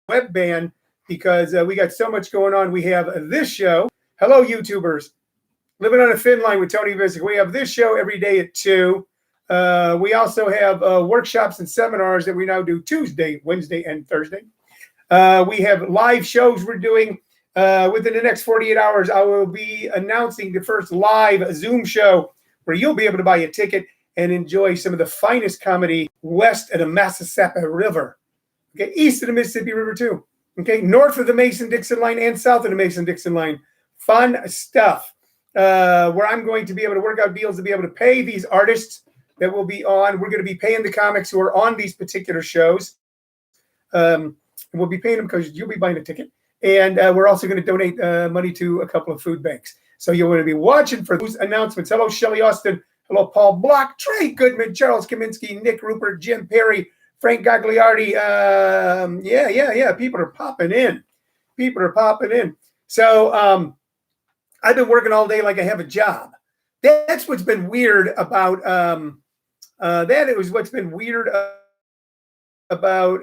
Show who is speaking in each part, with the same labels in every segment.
Speaker 1: web ban because we got so much going on. We have this show. Hello, YouTubers. Living on a Thin Line with Tony Vicich. We have this show every day at 2. We also have workshops and seminars that we now do Tuesday, Wednesday, and Thursday. We have live shows we're doing. Within the next 48 hours, I will be announcing the first live Zoom show where you'll be able to buy a ticket and enjoy some of the finest comedy west of the Mississippi River. Okay, east of the Mississippi River too. Okay, north of the Mason-Dixon line and south of the Mason-Dixon line. Fun stuff. Where I'm going to be able to work out deals to be able to pay these artists that will be on. We're going to be paying the comics who are on these particular shows. We'll be paying them because you'll be buying a ticket. And we're also going to donate money to a couple of food banks. So you're going to be watching for those announcements. Hello, Shelly Austin. Hello, Paul Block, Trey Goodman, Charles Kaminsky, Nick Rupert, Jim Perry, Frank Gagliardi. Yeah. People are popping in. So I've been working all day like I have a job. That's what's been weird about what's been weird about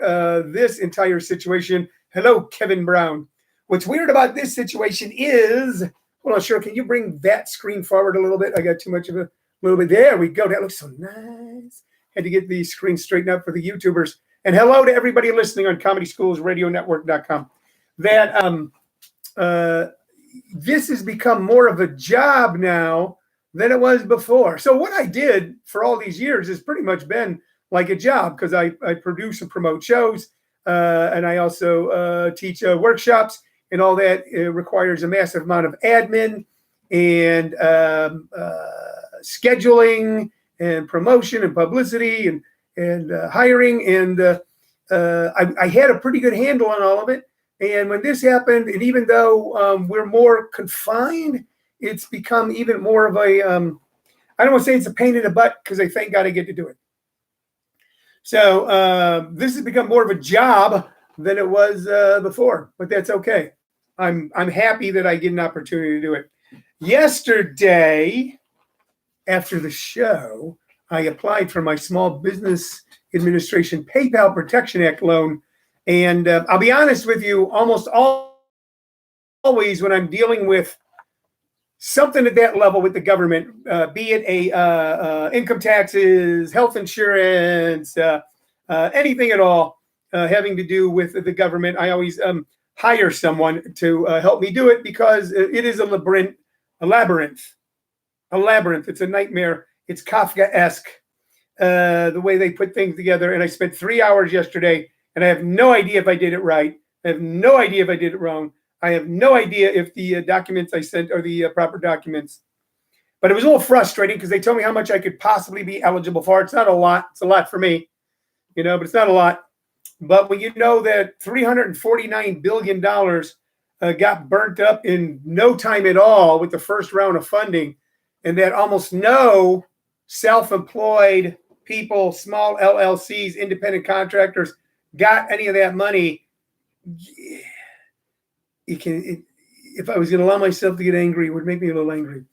Speaker 1: this entire situation. Hello, Kevin Brown. What's weird about this situation is, hold on, sure, can you bring that screen forward a little bit? I got too much of a little bit. There we go. That looks so nice. Had to get the screen straightened out for the YouTubers. And hello to everybody listening on ComedySchoolsRadioNetwork.com. That this has become more of a job now than it was before. So what I did for all these years has pretty much been like a job because I produce and promote shows, and I also teach workshops, and all that requires a massive amount of admin and scheduling and promotion and publicity and hiring. And I had a pretty good handle on all of it. And when this happened, and even though we're more confined, it's become even more of a, I don't want to say it's a pain in the butt because I thank God I get to do it. So this has become more of a job than it was before, but that's okay. I'm happy that I get an opportunity to do it. Yesterday, after the show, I applied for my Small Business Administration PayPal Protection Act loan. And I'll be honest with you, almost always when I'm dealing with something at that level with the government, be it income taxes, health insurance, anything at all having to do with the government, I always hire someone to help me do it because it is a labyrinth. It's a nightmare. It's Kafka-esque, the way they put things together. And I spent 3 hours yesterday, and I have no idea if I did it right. I have no idea if I did it wrong. I have no idea if the documents I sent are the proper documents. But it was a little frustrating because they told me how much I could possibly be eligible for. It's not a lot. It's a lot for me, but it's not a lot. But when you know that $349 billion got burnt up in no time at all with the first round of funding, and that almost no self-employed people, small LLCs, independent contractors got any of that money, if I was going to allow myself to get angry, it would make me a little angry.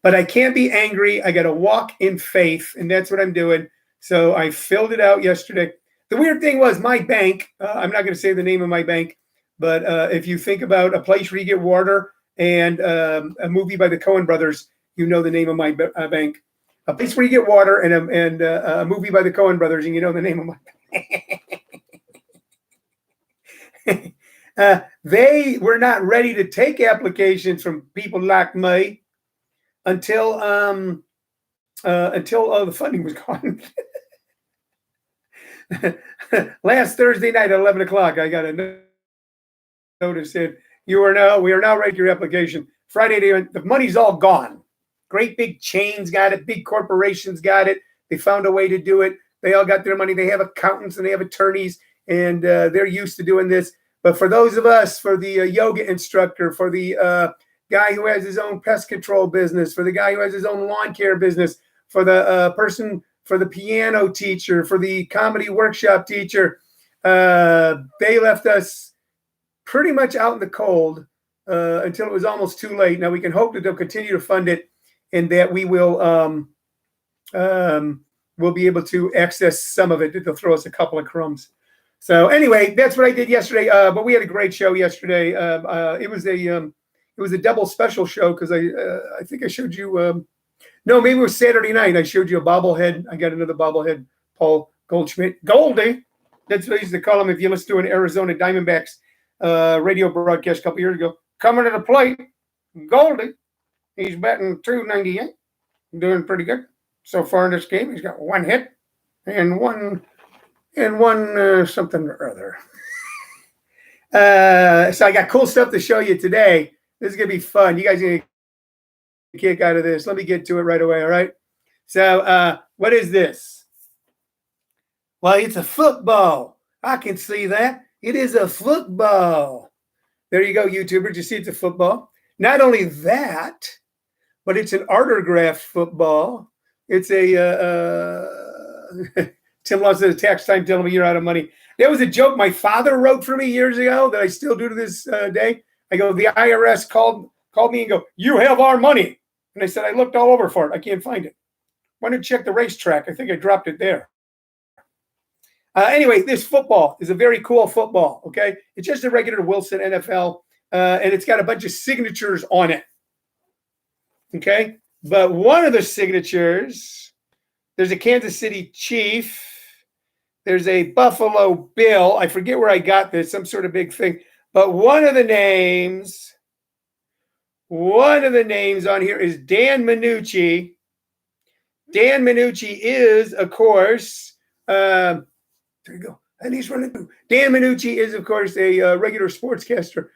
Speaker 1: But I can't be angry. I got to walk in faith, and that's what I'm doing. So I filled it out yesterday. The weird thing was my bank, I'm not going to say the name of my bank, but if you think about A Place Where You Get Water and a movie by the Coen brothers, you know the name of my bank. A Place Where You Get Water and a movie by the Coen brothers, and you know the name of my bank. They were not ready to take applications from people like me until the funding was gone. Last Thursday night at 11 o'clock, I got a notice that we are now ready to your application. Friday, the money's all gone. Great big chains got it. Big corporations got it. They found a way to do it. They all got their money. They have accountants and they have attorneys, and they're used to doing this. But for those of us, for the yoga instructor, for the guy who has his own pest control business, for the guy who has his own lawn care business, for the person, for the piano teacher, for the comedy workshop teacher, they left us pretty much out in the cold until it was almost too late. Now we can hope that they'll continue to fund it and that we will we'll be able to access some of it, that they'll throw us a couple of crumbs. So anyway, that's what I did yesterday. But we had a great show yesterday. It was a double special show because I think I showed you. No, maybe it was Saturday night. I showed you a bobblehead. I got another bobblehead, Paul Goldschmidt. Goldie. That's what I used to call him if you listen to an Arizona Diamondbacks radio broadcast a couple years ago. Coming to the plate, Goldie. He's batting .298. Doing pretty good so far in this game. He's got one hit and one something or other. So I got cool stuff to show you today. This is going to be fun. You guys are going to kick out of this. Let me get to it right away, all right? So what is this? Well, it's a football. I can see that. It is a football. There you go, YouTuber. You see it's a football. Not only that, but it's an autographed football. It's a Tim lost at tax time telling me you're out of money. That was a joke my father wrote for me years ago that I still do to this day. I go, the IRS called me and go, you have our money. And I said, I looked all over for it. I can't find it. Why don't you check the racetrack? I think I dropped it there. Anyway, this football is a very cool football, okay? It's just a regular Wilson NFL, and it's got a bunch of signatures on it, okay? But one of the signatures, there's a Kansas City Chief, there's a Buffalo Bill. I forget where I got this, some sort of big thing. But one of the names on here is Dan Minucci. Dan Minucci is, of course, there you go. And he's running through. Dan Minucci is, of course, a regular sportscaster,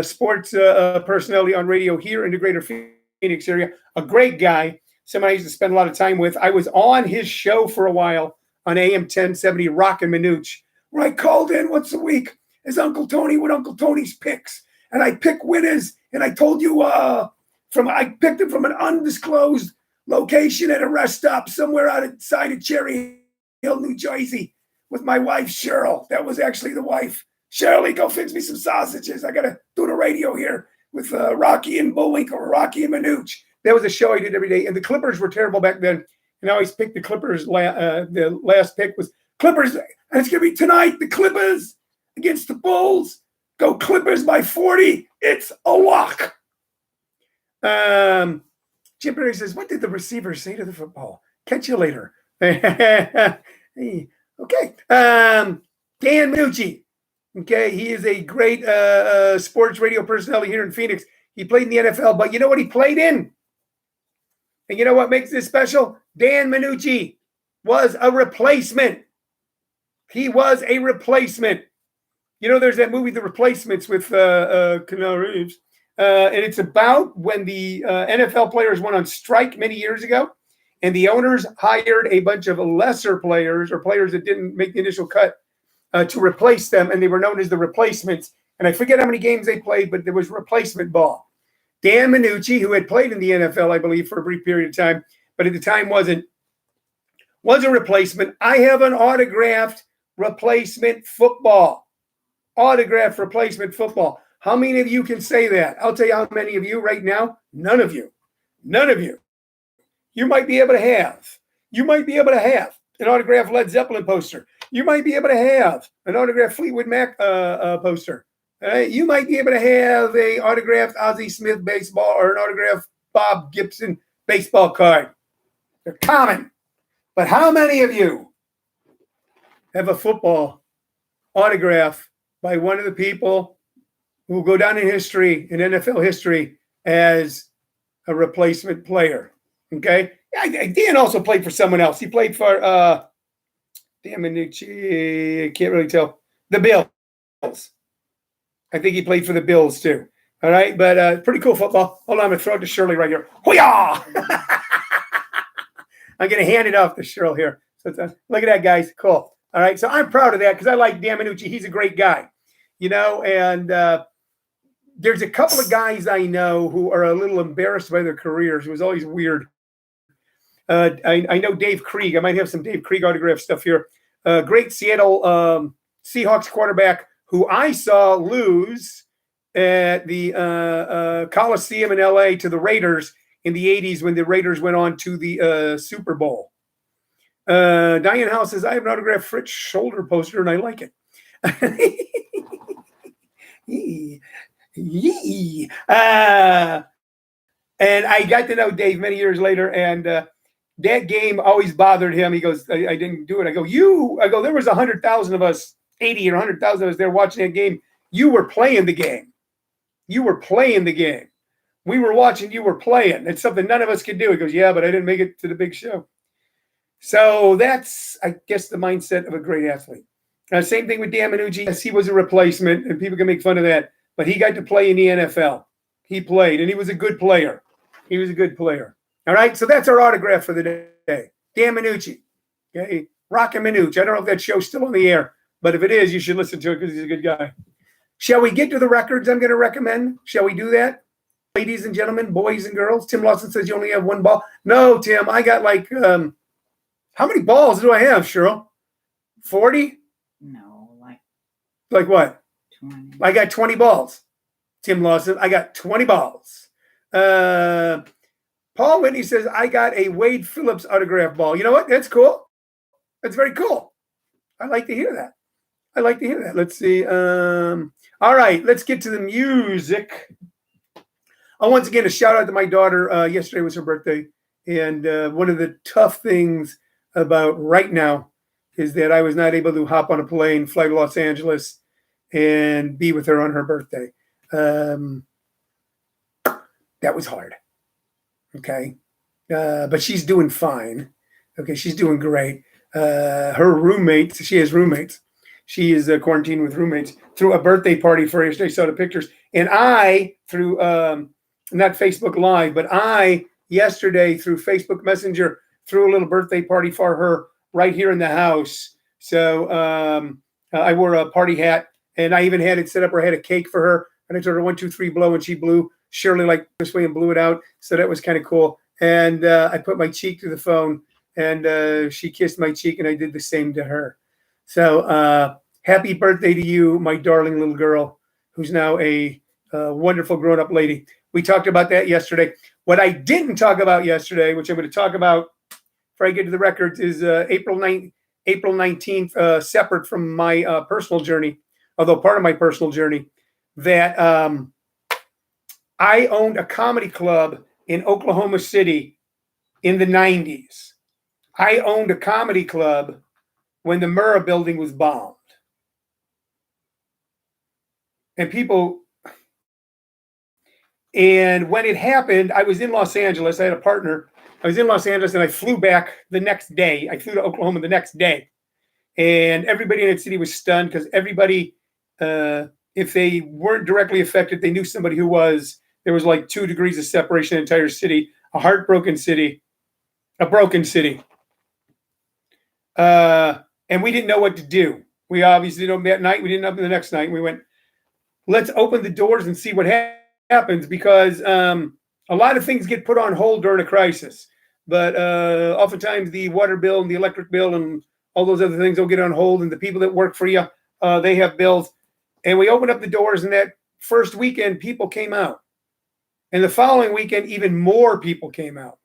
Speaker 1: sports personality on radio here in the greater Phoenix area. A great guy, somebody I used to spend a lot of time with. I was on his show for a while on AM 1070 Rockin' Minucci, where I called in once a week as Uncle Tony with Uncle Tony's picks. And I pick winners. And I told you I picked it from an undisclosed location at a rest stop somewhere outside of Cherry Hill, New Jersey, with my wife, Cheryl. That was actually the wife. Shirley, go fix me some sausages. I got to do the radio here with Rocky and Bullwinkle, Rocky and Minucci. That was a show I did every day. And the Clippers were terrible back then. And I always picked the Clippers. The last pick was Clippers. And it's going to be tonight, the Clippers against the Bulls. Go Clippers by 40. It's a lock. Jim Perry says, what did the receiver say to the football? Catch you later. Hey, okay. Dan Minucci. Okay. He is a great sports radio personality here in Phoenix. He played in the NFL, but you know what he played in? And you know what makes this special? Dan Minucci was a replacement. He was a replacement. You know, there's that movie, The Replacements, with Keanu Reeves. And it's about when the NFL players went on strike many years ago, and the owners hired a bunch of lesser players or players that didn't make the initial cut to replace them, and they were known as the replacements. And I forget how many games they played, but there was replacement ball. Dan Minucci, who had played in the NFL, I believe, for a brief period of time, but at the time was a replacement. I have an autographed replacement football. Autographed replacement football. How many of you can say that? I'll tell you how many of you right now. None of you. None of you. You might be able to have. You might be able to have an autographed Led Zeppelin poster. You might be able to have an autographed Fleetwood Mac poster. You might be able to have an autographed Ozzie Smith baseball or an autographed Bob Gibson baseball card. They're common. But how many of you have a football autograph by one of the people who will go down in history, in NFL history, as a replacement player? Okay? Dan also played for someone else. He played for, Dan Minucci, I can't really tell, the Bills. I think he played for the Bills too. All right? But pretty cool football. Hold on, I'm going to throw it to Shirley right here. Hoo-yah! I'm going to hand it off to Cheryl here. So look at that, guys. Cool. All right. So I'm proud of that because I like Dan Minucci. He's a great guy, you know, and there's a couple of guys I know who are a little embarrassed by their careers. It was always weird. I know Dave Krieg. I might have some Dave Krieg autograph stuff here. Great Seattle Seahawks quarterback who I saw lose at the Coliseum in LA to the Raiders in the 80s when the Raiders went on to the Super Bowl. Diane House says, I have an autographed Fritz Shoulder poster and I like it. Yee. Yee. And I got to know Dave many years later, and that game always bothered him. He goes, I didn't do it. I go, there was 100,000 of us, 80 or 100,000 of us there watching that game. You were playing the game. You were playing the game. We were watching, you were playing. It's something none of us could do. He goes, yeah, but I didn't make it to the big show. So that's, I guess, the mindset of a great athlete. Same thing with Dan Minucci. Yes, he was a replacement, and people can make fun of that, but he got to play in the NFL. He played, and he was a good player. He was a good player. All right, so that's our autograph for the day. Dan Minucci. Okay, Rockin' Minucci. I don't know if that show's still on the air, but if it is, you should listen to it because he's a good guy. Shall we get to the records I'm going to recommend? Shall we do that? Ladies and gentlemen, boys and girls. Tim Lawson says you only have one ball. No, Tim, I got like, how many balls do I have, Cheryl? 40?
Speaker 2: No,
Speaker 1: like what?
Speaker 2: 20.
Speaker 1: I got 20 balls. Tim Lawson, I got 20 balls. Paul Whitney says, I got a Wade Phillips autograph ball. You know what? That's cool. That's very cool. I like to hear that. I like to hear that. Let's see. All right, let's get to the music. Once again, a shout out to my daughter. Yesterday was her birthday. And one of the tough things about right now is that I was not able to hop on a plane, fly to Los Angeles, and be with her on her birthday. That was hard. Okay. But she's doing fine. Okay. She's doing great. Her roommates, she has roommates. She is quarantined with roommates, threw a birthday party for her yesterday. Saw the pictures. And I, through not Facebook Live, but I yesterday through Facebook Messenger threw a little birthday party for her right here in the house. So I wore a party hat, and I even had it set up where I had a cake for her. And I told her 1, 2, 3, blow, and she blew Shirley like this way and blew it out. So that was kind of cool. And I put my cheek to the phone, and she kissed my cheek, and I did the same to her. So happy birthday to you, my darling little girl, who's now a wonderful grown-up lady. We talked about that yesterday. What I didn't talk about yesterday, which I'm going to talk about before I get to the records, is April 19th, separate from my personal journey, although part of my personal journey, that I owned a comedy club in Oklahoma City in the 90s. I owned a comedy club when the Murrah building was bombed. And when it happened, I was in Los Angeles. I had a partner. I was in Los Angeles, and I flew back the next day. I flew to Oklahoma the next day. And everybody in that city was stunned because everybody, if they weren't directly affected, they knew somebody who was. There was like 2 degrees of separation in the entire city, a heartbroken city, a broken city. And we didn't know what to do. We obviously didn't know that night. We didn't know the next night. And we went, let's open the doors and see what happens, because a lot of things get put on hold during a crisis. But oftentimes the water bill and the electric bill and all those other things will get on hold. And the people that work for you, they have bills. And we opened up the doors, and that first weekend, people came out. And the following weekend, even more people came out.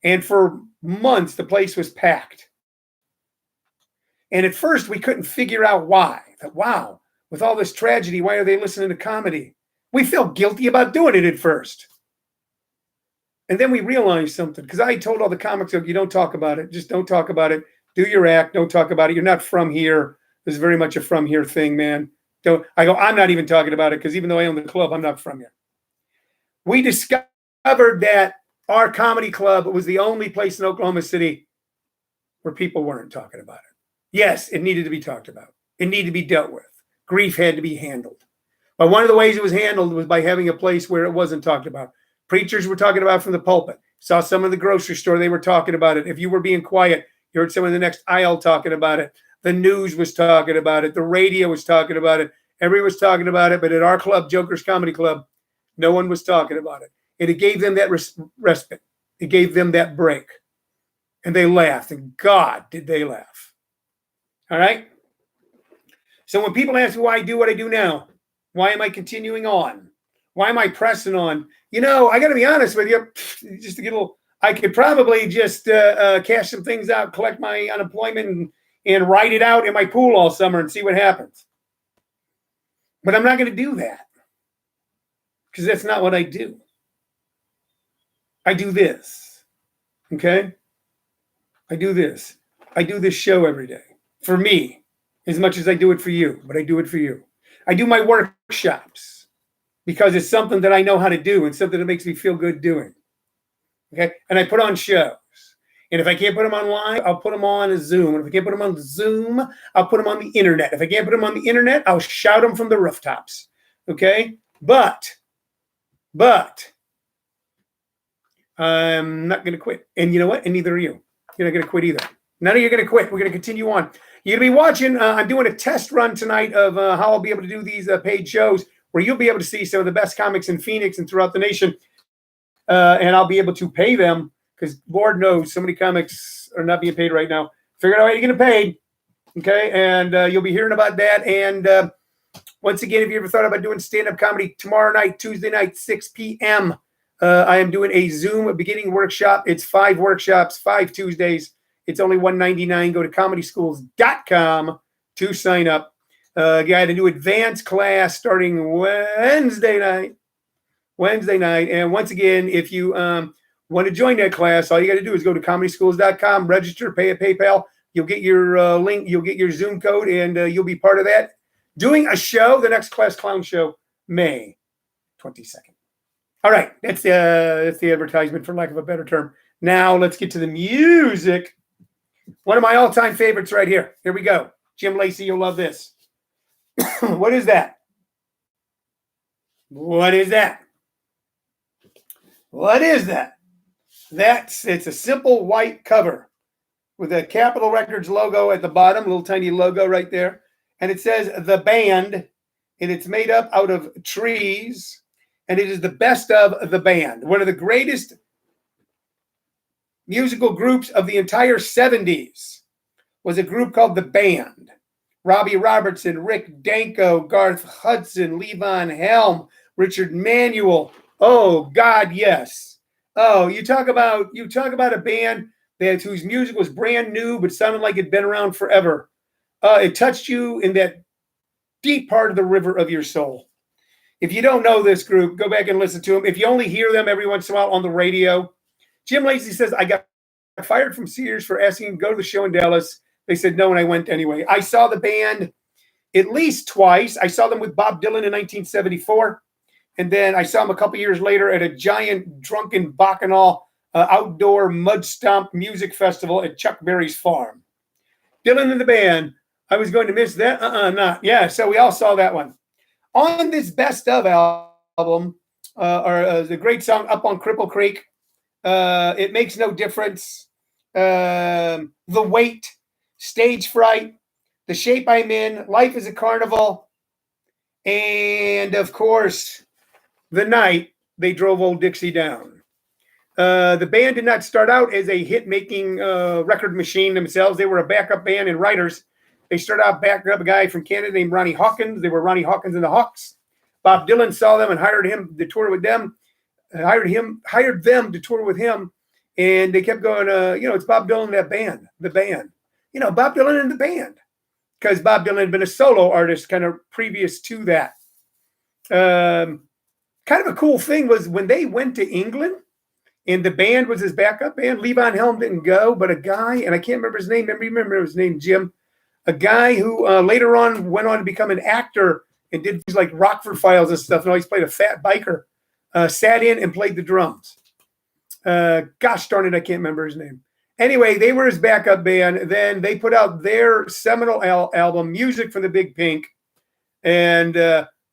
Speaker 1: And for months, the place was packed. And at first, we couldn't figure out why. That, wow, with all this tragedy, why are they listening to comedy? We felt guilty about doing it at first. And then we realized something, because I told all the comics, you don't talk about it. Just don't talk about it. Do your act. Don't talk about it. You're not from here. This is very much a from here thing, man. I'm not even talking about it, because even though I own the club, I'm not from here. We discovered that our comedy club was the only place in Oklahoma City where people weren't talking about it. Yes, it needed to be talked about. It needed to be dealt with. Grief had to be handled. But one of the ways it was handled was by having a place where it wasn't talked about. Preachers were talking about it from the pulpit. Saw some in the grocery store, they were talking about it. If you were being quiet, you heard someone in the next aisle talking about it. The news was talking about it. The radio was talking about it. Everyone was talking about it. But at our club, Joker's Comedy Club, no one was talking about it. And it gave them that respite. It gave them that break. And they laughed. And God, did they laugh. All right? So when people ask me why I do what I do now, why am I continuing on? Why am I pressing on? I got to be honest with you. Just to get a little, I could probably just cash some things out, collect my unemployment, and and ride it out in my pool all summer and see what happens. But I'm not going to do that because that's not what I do. I do this. Okay? I do this. I do this show every day for me as much as I do it for you, but I do it for you. I do my workshops because it's something that I know how to do and something that makes me feel good doing. Okay? And I put on shows. And if I can't put them online, I'll put them on Zoom. And if I can't put them on Zoom, I'll put them on the internet. If I can't put them on the internet, I'll shout them from the rooftops. Okay? But I'm not going to quit. And you know what? And neither are you. You're not going to quit either. None of you are going to quit. We're going to continue on. You're going to be watching. I'm doing a test run tonight of how I'll be able to do these paid shows where you'll be able to see some of the best comics in Phoenix and throughout the nation. And I'll be able to pay them because Lord knows so many comics are not being paid right now. Figure out how you're getting paid. Okay. And you'll be hearing about that. And once again, if you ever thought about doing stand-up comedy tomorrow night, Tuesday night, 6 p.m., I am doing a Zoom beginning workshop. It's 5 workshops, 5 Tuesdays. It's only $199. Go to comedyschools.com to sign up. Got a new advanced class starting Wednesday night. And once again, if you want to join that class, all you got to do is go to comedyschools.com, register, pay a PayPal. You'll get your link. You'll get your Zoom code, and you'll be part of that. Doing a show, the next Class Clown show, May 22nd. All right, that's the advertisement, for lack of a better term. Now let's get to the music. One of my all-time favorites right here. Here we go. Jim Lacey, you'll love this. What is that? What is that? What is that? It's a simple white cover with a Capitol Records logo at the bottom, little tiny logo right there. And it says The Band, and it's made up out of trees, and it is the best of The Band. One of the greatest musical groups of the entire 70s was a group called The Band. Robbie Robertson, Rick Danko, Garth Hudson, Levon Helm, Richard Manuel. Oh, God, yes. Oh, you talk about a band whose music was brand new but sounded like it'd been around forever. It touched you in that deep part of the river of your soul. If you don't know this group, go back and listen to them. If you only hear them every once in a while on the radio, Jim Lacey says, I got fired from Sears for asking to go to the show in Dallas. They said no, and I went anyway. I saw the band at least twice. I saw them with Bob Dylan in 1974. And then I saw them a couple years later at a giant drunken bacchanal outdoor mud stomp music festival at Chuck Berry's farm. Dylan and the Band. I was going to miss that. Not. Yeah, so we all saw that one. On this Best Of album, the great song Up on Cripple Creek, It Makes No Difference, The Weight, Stage Fright, The Shape I'm In, Life is a Carnival, and, of course, The Night They Drove Old Dixie Down. The band did not start out as a hit-making record machine themselves. They were a backup band and writers. They started out backing up a guy from Canada named Ronnie Hawkins. They were Ronnie Hawkins and the Hawks. Bob Dylan saw them and hired him to tour with them. Hired them to tour with him, and they kept going. It's Bob Dylan and that band, the band. Bob Dylan and the band, because Bob Dylan had been a solo artist kind of previous to that. Kind of a cool thing was when they went to England, and the band was his backup band. Levon Helm didn't go, but a guy, and I can't remember his name. Remember his name, Jim. A guy who later on went on to become an actor and did things like Rockford Files and stuff, and always played a fat biker, sat in and played the drums. Gosh darn it, I can't remember his name. Anyway, they were his backup band. Then they put out their seminal album, Music from the Big Pink. And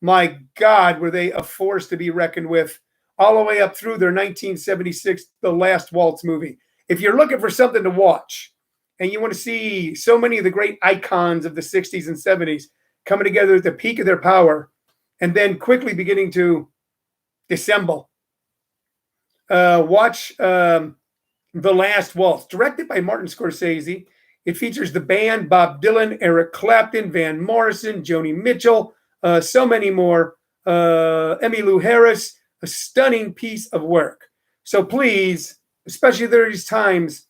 Speaker 1: my God, were they a force to be reckoned with all the way up through their 1976 The Last Waltz movie. If you're looking for something to watch, and you want to see so many of the great icons of the 60s and 70s coming together at the peak of their power and then quickly beginning to dissemble. Watch The Last Waltz, directed by Martin Scorsese. It features the band, Bob Dylan, Eric Clapton, Van Morrison, Joni Mitchell, so many more. Emmylou Harris, a stunning piece of work. So please, especially these times,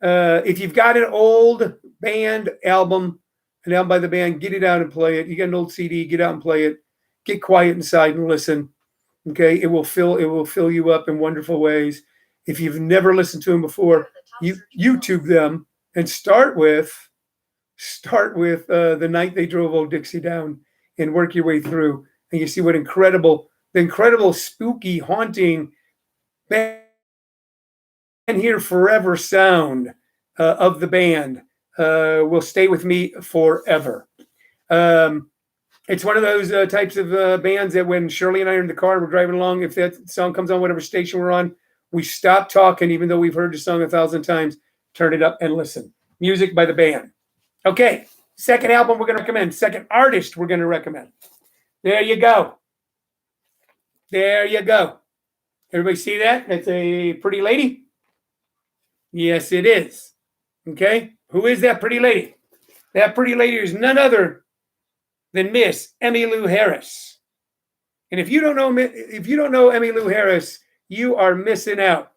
Speaker 1: If you've got an old band album, an album by the band, get it out and play it. You got an old CD, get out and play it. Get quiet inside and listen. Okay, it will fill you up in wonderful ways. If you've never listened to them before, you YouTube them and start with the night they drove Old Dixie down, and work your way through, and you see what the incredible, spooky, haunting, been here forever sound of the band will stay with me forever. It's one of those types of bands that when Shirley and I are in the car, we're driving along, if that song comes on, whatever station we're on, we stop talking, even though we've heard the song 1,000 times, turn it up and listen. Music by the band. Okay, second album we're going to recommend. Second artist we're going to recommend. There you go. There you go. Everybody see that? That's a pretty lady? Yes, it is. Okay, who is that pretty lady? That pretty lady is none other than Miss Emmylou Harris. And if you don't know Emmylou Harris, you are missing out.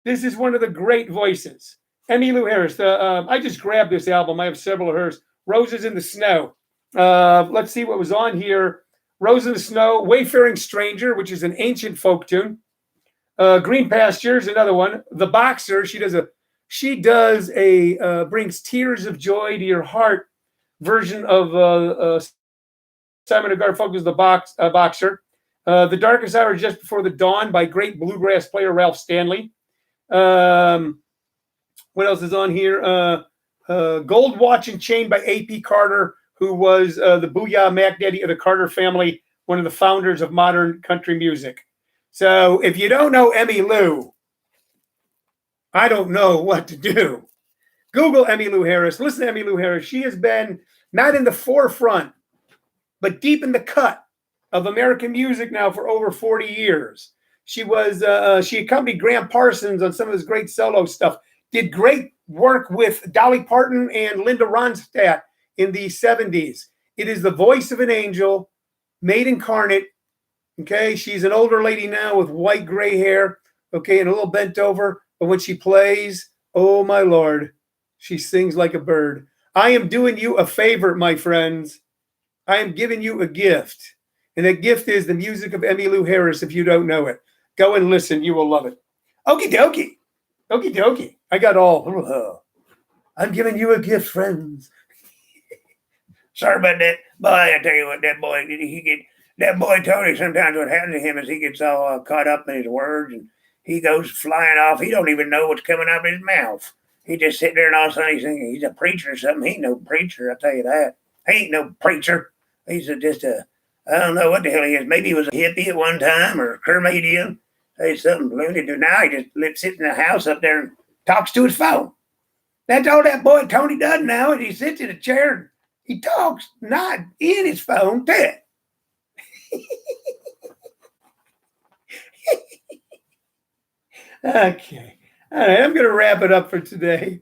Speaker 1: This is one of the great voices. Emmylou Harris. I just grabbed this album. I have several of hers. Roses in the Snow. Let's see what was on here. Rose in the Snow, Wayfaring Stranger, which is an ancient folk tune. Green Pastures, another one. The Boxer. She does a brings tears of joy to your heart version of Simon & Garfunkel's The Boxer. The Darkest Hour Just Before the Dawn by great bluegrass player Ralph Stanley. What else is on here? Gold Watch and Chain by A.P. Carter, who was the Booyah Mac Daddy of the Carter family, one of the founders of modern country music. So if you don't know Emmylou, I don't know what to do. Google Emmylou Harris. Listen to Emmylou Harris. She has been not in the forefront, but deep in the cut of American music now for over 40 years. She accompanied Graham Parsons on some of his great solo stuff. Did great work with Dolly Parton and Linda Ronstadt in the 70s. It is the voice of an angel, made incarnate. Okay, she's an older lady now with white gray hair. Okay, and a little bent over. But when she plays, oh my Lord, she sings like a bird. I am doing you a favor, my friends. I am giving you a gift. And that gift is the music of Emmylou Harris, if you don't know it. Go and listen. You will love it. Okie dokie. Okie dokie. I got all. I'm giving you a gift, friends. Sorry about that. Boy, I tell you what, that boy Tony, sometimes what happens to him is he gets all caught up in his words and he goes flying off. He don't even know what's coming out of his mouth. He just sit there and all of a sudden he's thinking he's a preacher or something. He ain't no preacher, I tell you that. He ain't no preacher. He's I don't know what the hell he is. Maybe he was a hippie at one time or a Kermadian. Hey, something blue to do. Now he just sits in the house up there and talks to his phone. That's all that boy Tony does now. And he sits in a chair and he talks, not in his phone, to it. Okay. All right, I'm going to wrap it up for today.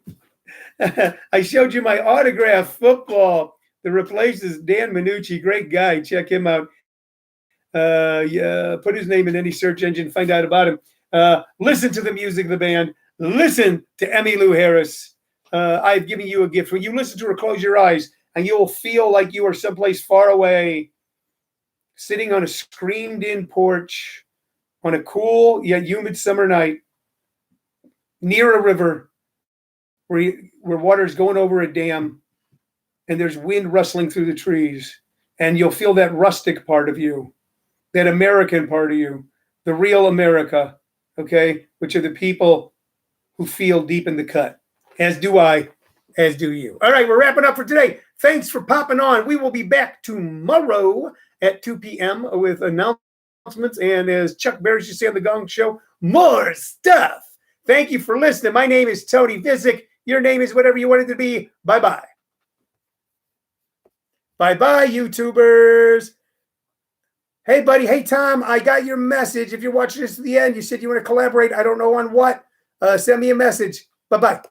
Speaker 1: I showed you my autographed football that replaces Dan Minucci. Great guy. Check him out. Put his name in any search engine, find out about him. Listen to the music of the band. Listen to Emmylou Harris. I've given you a gift. When you listen to her, close your eyes, and you'll feel like you are someplace far away, sitting on a screened-in porch on a cool yet humid summer night near a river where water's going over a dam and there's wind rustling through the trees, and you'll feel that rustic part of you, that American part of you, the real America, okay, which are the people who feel deep in the cut, as do I, as do you. All right, we're wrapping up for today. Thanks for popping on. We will be back tomorrow at 2 p.m. with announcements, and as Chuck Berry used to say on the Gong Show, more stuff. Thank you for listening. My name is Tony Vicich. Your name is whatever you want it to be. Bye-bye. Bye-bye, YouTubers. Hey, buddy. Hey, Tom, I got your message. If you're watching this to the end, you said you want to collaborate. I don't know on what. Send me a message. Bye-bye.